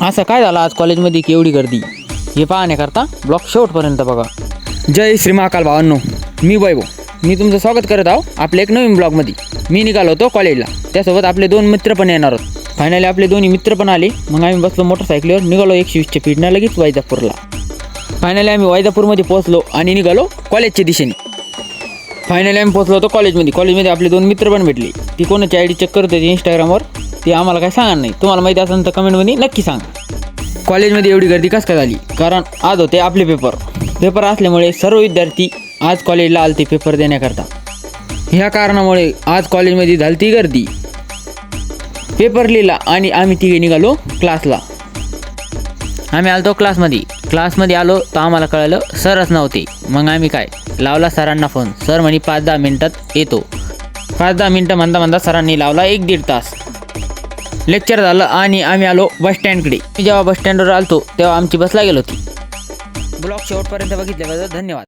असं काय झालं आज कॉलेजमध्ये की एवढी गर्दी हे पाहण्याकरता ब्लॉग शेवटपर्यंत बघा. जय श्री महाकाल भावांनो, मी वैभव. मी तुमचं स्वागत करत आहो आपल्या एक नवीन ब्लॉगमध्ये. मी निघालो होतो कॉलेजला, त्यासोबत आपले 2 मित्र पण येणार आहोत. फायनली आपले दोन्ही मित्र पण आले. मग आम्ही बसलो मोटरसायकलीवर, निघालो 120च्या स्पीडनं लगेच वैजापूरला. फायनली आम्ही वैजापूरमध्ये पोहोचलो आणि निघालो कॉलेजच्या दिशेने. फायनली आम्ही पोहोचलो होतो कॉलेजमध्ये आपले 2 मित्र पण भेटले. ती कोणाची आय डी चेक करत होती इंस्टाग्रामवर, ते आम्हाला काय सांगा नाही. तुम्हाला माहिती असेल तर कमेंटमध्ये नक्की सांगा. कॉलेजमध्ये एवढी गर्दी कसं काय झाली? कारण आज होते आपले पेपर असल्यामुळे सर्व विद्यार्थी आज कॉलेजला आलते पेपर देण्याकरता. ह्या कारणामुळे आज कॉलेजमध्ये झाली ती गर्दी. पेपर लिहिला आणि आम्ही तिघे निघालो क्लासला. आम्ही आलतो क्लासमध्ये आलो तर आम्हाला कळलं सरच नव्हते. मग आम्ही काय लावला सरांना फोन. सर म्हणे 5-10 मिनटात येतो. 5-10 मिनटं म्हणता सरांनी लावला 1-1.5 तास. लेक्चर झालं आणि आम्ही आलो बसस्टँडकडे. जेव्हा बसस्टँडवर आलतो तेव्हा आमची बस लागेल होती. ब्लॉग शेवटपर्यंत बघितल्याबद्दल धन्यवाद.